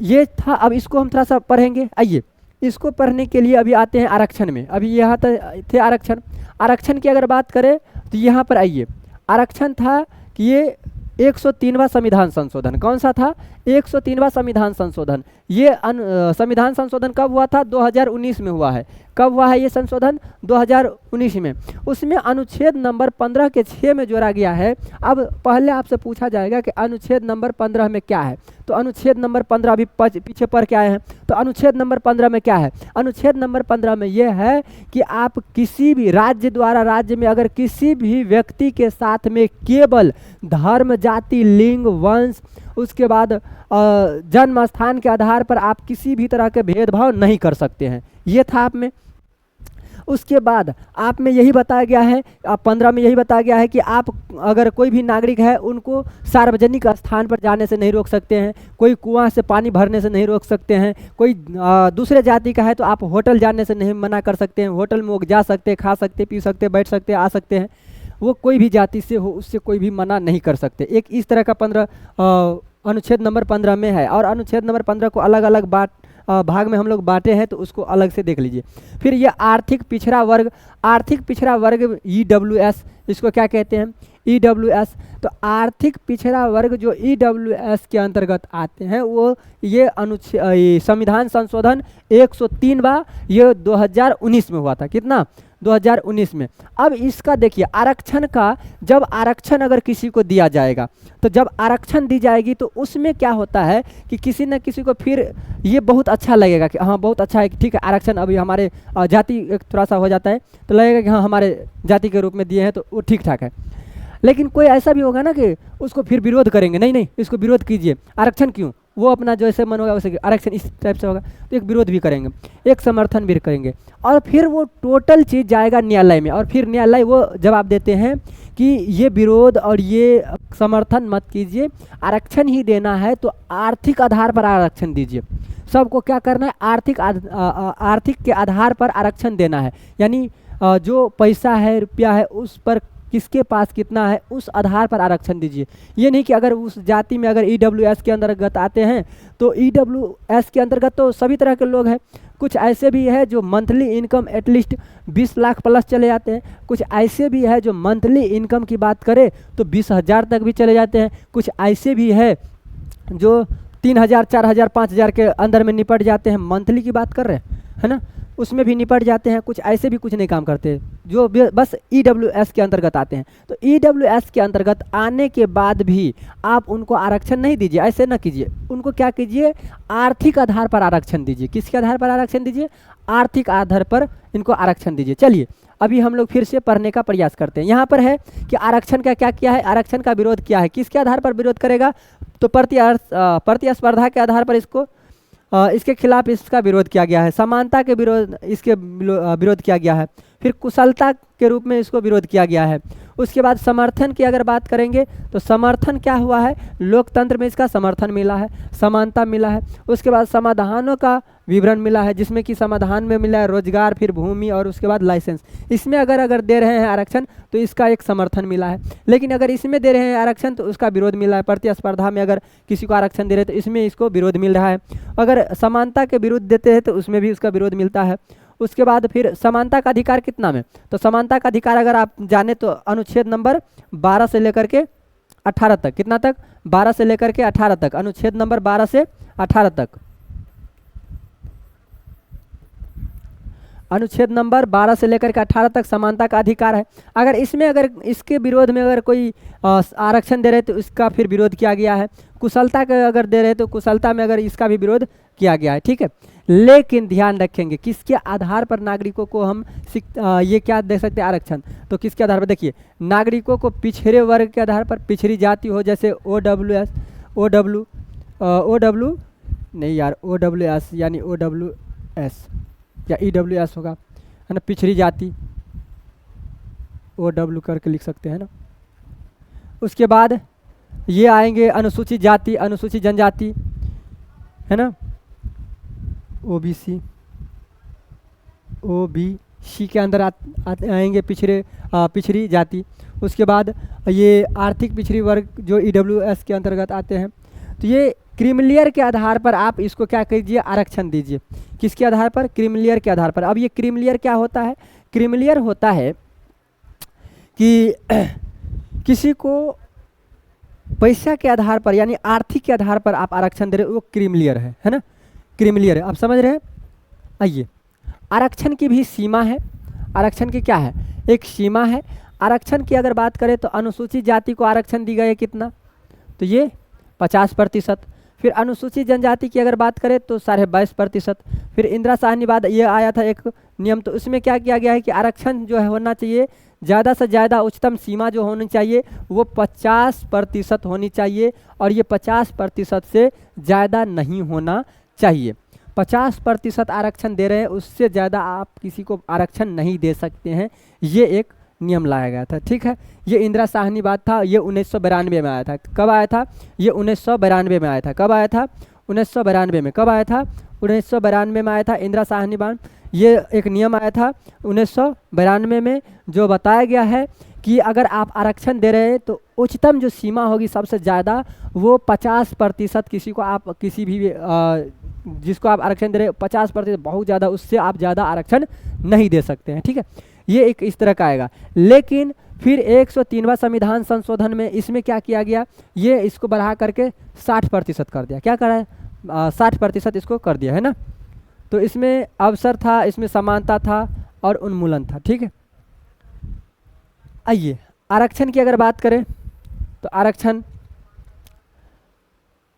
ये था। अब इसको हम थोड़ा सा पढ़ेंगे। आइए, इसको पढ़ने के लिए अभी आते हैं आरक्षण में। अभी यहाँ थे आरक्षण। आरक्षण की अगर बात करें तो यहाँ पर आइए, आरक्षण था कि ये 103वां संविधान संशोधन। कौन सा था? 103वां संविधान संशोधन। ये संविधान संशोधन कब हुआ था? 2019 में हुआ है। कब हुआ है ये संशोधन? 2019 में। उसमें अनुच्छेद नंबर 15 के 6 में जोड़ा गया है। अब पहले आपसे पूछा जाएगा कि अनुच्छेद नंबर 15 में क्या है, तो अनुच्छेद नंबर 15 अभी पीछे पढ़ के आए हैं, तो अनुच्छेद नंबर 15 में क्या है? अनुच्छेद नंबर 15 में ये है कि आप किसी भी राज्य द्वारा, राज्य में अगर किसी भी व्यक्ति के साथ में केवल धर्म, जाति, लिंग, वंश, उसके बाद जन्म स्थान के आधार पर आप किसी भी तरह के भेदभाव नहीं कर सकते हैं। ये था आप में। उसके बाद आप में यही बताया गया है, 15 में यही बताया गया है कि आप अगर कोई भी नागरिक है उनको सार्वजनिक स्थान पर जाने से नहीं रोक सकते हैं, कोई कुआं से पानी भरने से नहीं रोक सकते हैं, कोई दूसरे जाति का है तो आप होटल जाने से नहीं मना कर सकते हैं। होटल में वो जा सकते, खा सकते, पी सकते, बैठ सकते, आ सकते हैं। वो कोई भी जाति से हो उससे कोई भी मना नहीं कर सकते। एक इस तरह का 15 अनुच्छेद नंबर 15 में है। और अनुच्छेद नंबर 15 को अलग अलग भाग में हम लोग बांटे हैं, तो उसको अलग से देख लीजिए। फिर ये आर्थिक पिछड़ा वर्ग, आर्थिक पिछड़ा वर्ग EWS, इसको क्या कहते हैं? EWS। तो आर्थिक पिछड़ा वर्ग जो EWS के अंतर्गत आते हैं वो ये संविधान संशोधन 103वां ये 2019 में हुआ था। कितना? 2019 में। अब इसका देखिए, आरक्षण का, जब आरक्षण अगर किसी को दिया जाएगा, तो जब आरक्षण दी जाएगी तो उसमें क्या होता है कि किसी न किसी को फिर ये बहुत अच्छा लगेगा कि हाँ बहुत अच्छा है, ठीक है आरक्षण अभी हमारे जाति एक थोड़ा सा हो जाता है तो लगेगा कि हाँ हमारे जाति के रूप में दिए हैं तो वो ठीक ठाक है। लेकिन कोई ऐसा भी होगा ना कि उसको फिर विरोध करेंगे, नहीं नहीं इसको विरोध कीजिए, आरक्षण क्यों? वो अपना जैसे मन होगा वैसे, आरक्षण इस टाइप से होगा तो एक विरोध भी करेंगे, एक समर्थन भी करेंगे, और फिर वो टोटल चीज़ जाएगा न्यायालय में। और फिर न्यायालय वो जवाब देते हैं कि ये विरोध और ये समर्थन मत कीजिए, आरक्षण ही देना है तो आर्थिक आधार पर आरक्षण दीजिए। सबको क्या करना है? आर्थिक के आधार पर आरक्षण देना है। यानी जो पैसा है, रुपया है, उस पर किसके पास कितना है उस आधार पर आरक्षण दीजिए। ये नहीं कि अगर उस जाति में अगर EWS के अंतर्गत आते हैं तो EWS के अंतर्गत तो सभी तरह के लोग हैं। कुछ ऐसे भी है जो monthly income at least 20 lakh plus चले जाते हैं, कुछ ऐसे भी है जो मंथली इनकम की बात करें तो 20,000 तक भी चले जाते हैं, कुछ ऐसे भी है जो 3,000, 4,000, 5,000 के अंदर में निपट जाते हैं। मंथली की बात कर रहे हैं, है ना, उसमें भी निपट जाते हैं। कुछ ऐसे भी कुछ नहीं काम करते जो बस EWS के अंतर्गत आते हैं। तो EWS के अंतर्गत आने के बाद भी आप उनको आरक्षण नहीं दीजिए, ऐसे ना कीजिए, उनको क्या कीजिए? आर्थिक आधार पर आरक्षण दीजिए। किसके आधार पर आरक्षण दीजिए? आर्थिक आधार पर इनको आरक्षण दीजिए। चलिए अभी हम लोग फिर से पढ़ने का प्रयास करते हैं। यहाँ पर है कि आरक्षण का क्या किया है, आरक्षण का विरोध किया है। किसके आधार पर विरोध करेगा? तो प्रतिस्पर्धा के आधार पर इसको इसके खिलाफ इसका विरोध किया गया है। समानता के विरोध इसके विरोध किया गया है। फिर कुशलता के रूप में इसको विरोध किया गया है। उसके बाद समर्थन की अगर बात करेंगे तो समर्थन क्या हुआ है? लोकतंत्र में इसका समर्थन मिला है, समानता मिला है। उसके बाद समाधानों का विवरण मिला है जिसमें कि समाधान में मिला है रोजगार, फिर भूमि और उसके बाद लाइसेंस। इसमें अगर दे रहे हैं आरक्षण तो इसका एक समर्थन मिला है। लेकिन अगर इसमें दे रहे हैं आरक्षण तो उसका विरोध मिला है। प्रतिस्पर्धा में अगर किसी को आरक्षण दे रहे हैं तो इसमें इसको विरोध मिल रहा है। अगर समानता के विरुद्ध देते हैं तो उसमें भी उसका विरोध मिलता है। उसके बाद फिर समानता का अधिकार कितना में? तो समानता का अधिकार अगर आप जाने तो अनुच्छेद नंबर 12 से लेकर के 18 तक। कितना तक? 12 से लेकर के 18 तक। अनुच्छेद नंबर 12 से 18 तक। अनुच्छेद नंबर 12 से लेकर के 18 तक समानता का अधिकार है। अगर इसमें अगर इसके विरोध में अगर कोई आरक्षण दे रहे तो इसका फिर विरोध किया गया है। कुशलता का अगर दे रहे तो कुशलता में अगर इसका भी विरोध किया गया है। ठीक है, लेकिन ध्यान रखेंगे किसके आधार पर नागरिकों को हम ये क्या दे सकते हैं आरक्षण? तो किसके आधार पर? देखिए, नागरिकों को पिछड़े वर्ग के आधार पर, पिछड़ी जाति हो जैसे OWS यानी OWS या EWS होगा, है ना, पिछड़ी जाति, OW करके लिख सकते हैं ना। उसके बाद ये आएंगे अनुसूचित जाति, अनुसूचित जनजाति, है ना, OBC के अंदर आएंगे पिछड़ी जाति। उसके बाद ये आर्थिक पिछड़ी वर्ग जो EWS के अंतर्गत आते हैं। तो ये क्रीमिलियर के आधार पर आप इसको क्या कीजिए, आरक्षण दीजिए। किसके आधार पर? क्रीमिलियर के आधार पर। अब ये क्रीमिलियर क्या होता है? क्रीमिलियर होता है कि किसी को पैसा के आधार पर यानी आर्थिक के आधार पर आप आरक्षण दे रहे हो, वो क्रीमिलियर है ना, क्रीमिलियर है। आप समझ रहे हैं? आइए, आरक्षण की भी सीमा है। आरक्षण की क्या है? एक सीमा है। आरक्षण की अगर बात करें तो अनुसूचित जाति को आरक्षण दी गई है कितना? तो ये 50%। फिर अनुसूचित जनजाति की अगर बात करें तो 22.5%। फिर इंदिरा साहनी बाद ये आया था एक नियम, तो उसमें क्या किया गया है कि आरक्षण जो है होना चाहिए ज़्यादा से ज़्यादा, उच्चतम सीमा जो होनी चाहिए वो 50% होनी चाहिए, और ये 50% से ज़्यादा नहीं होना चाहिए। 50% आरक्षण दे रहे हैं, उससे ज़्यादा आप किसी को आरक्षण नहीं दे सकते हैं। ये एक नियम लाया गया था, ठीक है। ये इंदिरा साहनी बात था, ये 1992 में आया था। कब आया था? ये 1992 में आया था। कब आया था? 1992 में। कब आया था? 1992 में आया था इंदिरा साहनी बात। ये एक नियम आया था 1992 में, जो बताया गया है कि अगर आप आरक्षण दे रहे हैं तो उच्चतम जो सीमा होगी सबसे ज़्यादा वो 50%। किसी को आप किसी भी जिसको आप आरक्षण दे रहे हैं 50%, बहुत ज़्यादा, उससे आप ज़्यादा आरक्षण नहीं दे सकते हैं, ठीक है। ये एक इस तरह का आएगा। लेकिन फिर 103वां संविधान संशोधन में इसमें क्या किया गया, ये इसको बढ़ा करके 60% कर दिया। क्या करा है? 60% इसको कर दिया, है ना। तो इसमें अवसर था, इसमें समानता था और उन्मूलन था, ठीक है। आइए, आरक्षण की अगर बात करें तो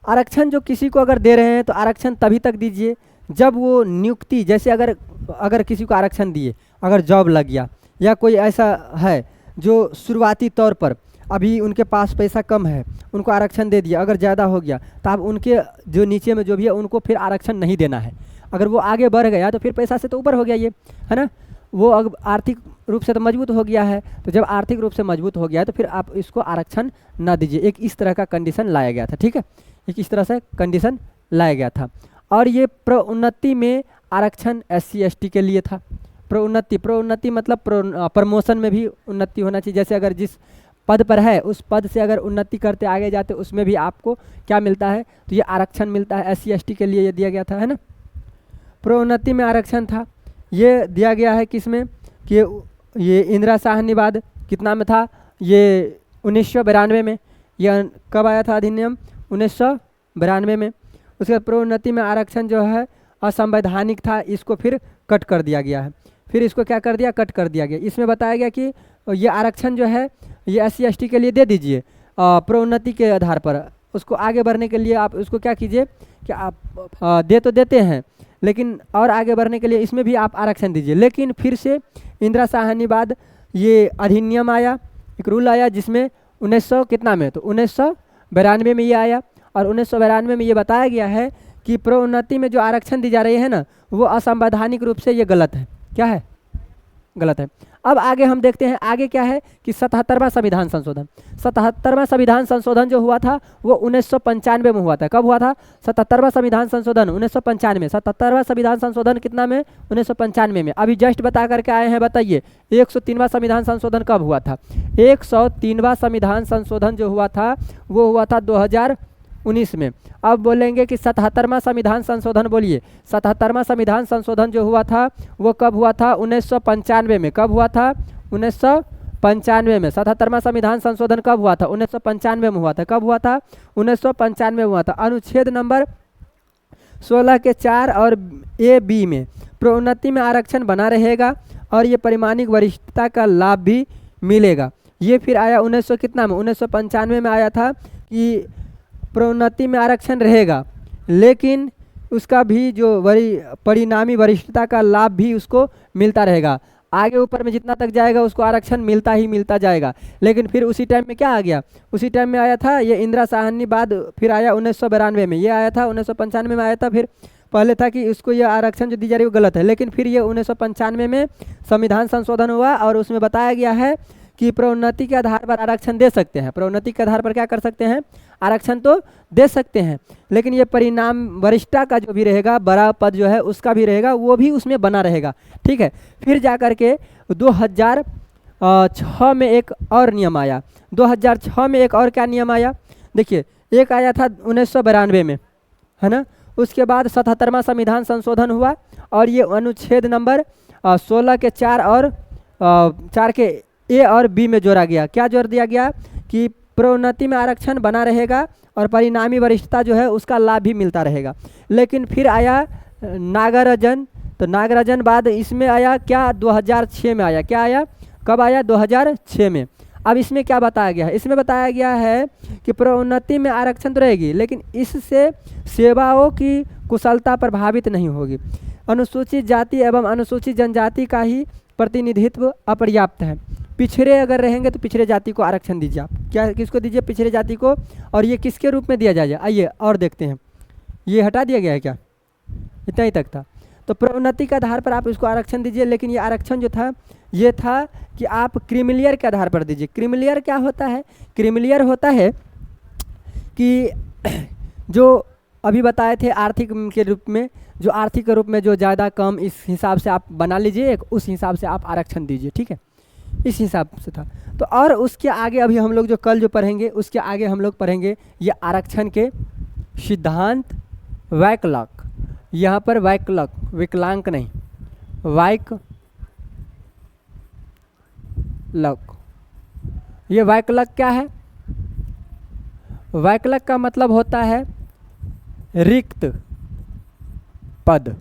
आरक्षण जो किसी को अगर दे रहे हैं तो आरक्षण तभी तक दीजिए जब वो नियुक्ति, जैसे अगर किसी को आरक्षण दिए, अगर जॉब लग गया या कोई ऐसा है जो शुरुआती तौर पर अभी उनके पास पैसा कम है, उनको आरक्षण दे दिया, अगर ज़्यादा हो गया तो आप उनके जो नीचे में जो भी है उनको फिर आरक्षण नहीं देना है। अगर वो आगे बढ़ गया तो फिर पैसा से तो ऊपर हो गया ये, है ना। वो अब आर्थिक रूप से तो मजबूत हो गया है, तो जब आर्थिक रूप से मजबूत हो गया तो फिर आप इसको आरक्षण ना दीजिए। एक इस तरह का कंडीशन लाया गया था, ठीक है। एक इस तरह से कंडीशन लाया गया था। और ये प्रोन्नति में आरक्षण SC ST के लिए था। प्रोन्नति मतलब प्रमोशन में भी उन्नति होना चाहिए। जैसे अगर जिस पद पर है उस पद से अगर उन्नति करते आगे जाते उसमें भी आपको क्या मिलता है, तो ये आरक्षण मिलता है। SC ST के लिए ये दिया गया था, है ना। प्रोन्नति में आरक्षण था, ये दिया गया है किसमें कि ये इंदिरा साहनी बाद कितना में था, ये 1992 में। यह कब आया था अधिनियम? 1992 में। उसके बाद प्रोन्नति में आरक्षण जो है असंवैधानिक था, इसको फिर कट कर दिया गया है। फिर इसको क्या कर दिया? कट कर दिया गया। इसमें बताया गया कि ये आरक्षण जो है ये SC ST के लिए दे दीजिए प्रोन्नति के आधार पर। उसको आगे बढ़ने के लिए आप उसको क्या कीजिए कि आप दे तो देते हैं, लेकिन और आगे बढ़ने के लिए इसमें भी आप आरक्षण दीजिए। लेकिन फिर से इंदिरा साहनी बाद ये अधिनियम आया, एक रूल आया जिसमें 1900 कितना में, तो 1992 में ये आया। और 1992 में ये बताया गया है कि प्रोन्नति में जो आरक्षण दी जा रही है ना, वो असंवैधानिक रूप से ये गलत है। क्या है? गलत है। अब आगे हम देखते हैं, आगे क्या है कि 77वां संविधान संशोधन। 77वां संविधान संशोधन जो हुआ था वो 1995 में हुआ था। कब हुआ था? 77वां संविधान संशोधन 1995। 77वां संविधान संशोधन कितना में? 1995 में। अभी जस्ट बता करके आए हैं, बताइए 103वां संविधान संशोधन कब हुआ था? 103वां संविधान संशोधन जो हुआ था वो हुआ था 2019 में। अब बोलेंगे कि 77वां संविधान संशोधन, बोलिए 77वां संविधान संशोधन जो हुआ था वो कब हुआ था? 1995 में। कब हुआ था? 1995 में। 77वां संविधान संशोधन कब हुआ था? 1995 में हुआ था। कब हुआ था? 1995 में हुआ था। अनुच्छेद नंबर 16 के 4 और A-B में प्रोन्नति में आरक्षण बना रहेगा और ये परिमाणिक वरिष्ठता का लाभ भी मिलेगा। ये फिर आया 1900 कितना में? 1995 में आया था कि प्रोन्नति में आरक्षण रहेगा, लेकिन उसका भी जो परिणामी वरिष्ठता का लाभ भी उसको मिलता रहेगा। आगे ऊपर में जितना तक जाएगा उसको आरक्षण मिलता ही मिलता जाएगा। लेकिन फिर उसी टाइम में क्या आ गया? उसी टाइम में आया था ये इंदिरा साहनी बाद, फिर आया 1992 में। ये आया था 1995 में आया था, फिर पहले था कि उसको ये आरक्षण जो दी जा रही है वो गलत है, लेकिन फिर ये 1995 में संविधान संशोधन हुआ और उसमें बताया गया है कि प्रोन्नति के आधार पर आरक्षण दे सकते हैं। प्रोन्नति के आधार पर क्या कर सकते हैं, आरक्षण तो दे सकते हैं, लेकिन ये परिणाम वरिष्ठता का जो भी रहेगा, बड़ा पद जो है उसका भी रहेगा, वो भी उसमें बना रहेगा। ठीक है, फिर जा कर के 2006 में एक और नियम आया। 2006 में एक और क्या नियम आया, देखिए, एक आया था 1992 में, है ना। उसके बाद 77वां संविधान संशोधन हुआ और ये अनुच्छेद नंबर 16 के 4 और 4 के ए और बी में जोड़ा गया। क्या जोड़ दिया गया कि प्रोन्नति में आरक्षण बना रहेगा और परिणामी वरिष्ठता जो है उसका लाभ भी मिलता रहेगा। लेकिन फिर आया नागराजन, तो नागराजन बाद इसमें आया क्या, 2006 में आया। क्या आया, कब आया, 2006 में। अब इसमें क्या बताया गया है, इसमें बताया गया है कि प्रोन्नति में आरक्षण तो रहेगी, लेकिन इससे सेवाओं की कुशलता प्रभावित नहीं होगी। अनुसूचित जाति एवं अनुसूचित जनजाति का ही प्रतिनिधित्व अपर्याप्त है। पिछड़े अगर रहेंगे तो पिछड़े जाति को आरक्षण दीजिए। आप क्या, किसको दीजिए, पिछड़े जाति को। और ये किसके रूप में दिया जाएगा, आइए और देखते हैं। ये हटा दिया गया है क्या, इतना ही तक था। तो प्रोन्नति के आधार पर आप इसको आरक्षण दीजिए, लेकिन ये आरक्षण जो था ये था कि आप क्रीमिलियर के आधार पर दीजिए। क्रीमिलियर क्या होता है, क्रीमिलियर होता है कि जो अभी बताए थे आर्थिक के रूप में, जो आर्थिक के रूप में जो ज़्यादा कम, इस हिसाब से आप बना लीजिए, उस हिसाब से आप आरक्षण दीजिए। ठीक है, इस हिसाब से था। तो और उसके आगे अभी हम लोग जो कल जो पढ़ेंगे उसके आगे हम लोग पढ़ेंगे ये आरक्षण के सिद्धांत, वैकल्पिक। यहाँ पर वैकल्पिक, विकलांग नहीं, वैकल्पिक। ये वैकल्पिक क्या है, वैकल्पिक का मतलब होता है रिक्त पद।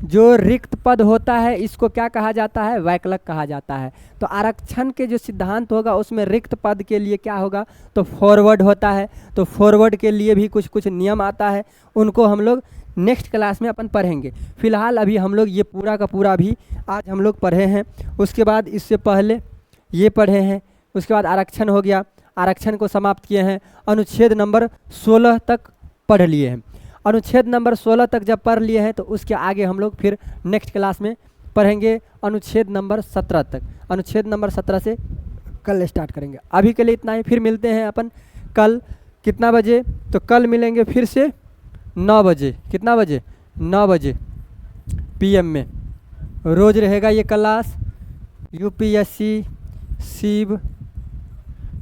जो रिक्त पद होता है इसको क्या कहा जाता है, वैकल्पिक कहा जाता है। तो आरक्षण के जो सिद्धांत होगा उसमें रिक्त पद के लिए क्या होगा, तो फॉरवर्ड होता है। तो फॉरवर्ड के लिए भी कुछ कुछ नियम आता है, उनको हम लोग नेक्स्ट क्लास में अपन पढ़ेंगे। फिलहाल अभी हम लोग ये पूरा का पूरा भी आज हम लोग पढ़े हैं। उसके बाद इससे पहले ये पढ़े हैं, उसके बाद आरक्षण हो गया, आरक्षण को समाप्त किए हैं। अनुच्छेद नंबर 16 तक पढ़ लिए हैं। अनुच्छेद नंबर 16 तक जब पढ़ लिए हैं तो उसके आगे हम लोग फिर नेक्स्ट क्लास में पढ़ेंगे अनुच्छेद नंबर 17 तक। अनुच्छेद नंबर 17 से कल स्टार्ट करेंगे। अभी के लिए इतना ही, फिर मिलते हैं अपन कल कितना बजे, तो कल मिलेंगे फिर से 9 बजे। कितना बजे, 9 बजे PM में रोज़ रहेगा ये क्लास। UPSC शिव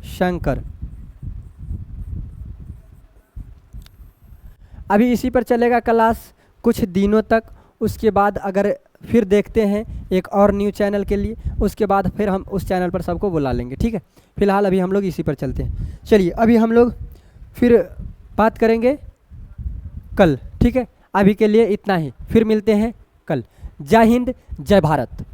शंकर अभी इसी पर चलेगा क्लास कुछ दिनों तक। उसके बाद अगर फिर देखते हैं एक और न्यू चैनल के लिए, उसके बाद फिर हम उस चैनल पर सबको बुला लेंगे। ठीक है, फिलहाल अभी हम लोग इसी पर चलते हैं। चलिए अभी हम लोग फिर बात करेंगे कल। ठीक है, अभी के लिए इतना ही, फिर मिलते हैं कल। जय हिंद, जय भारत।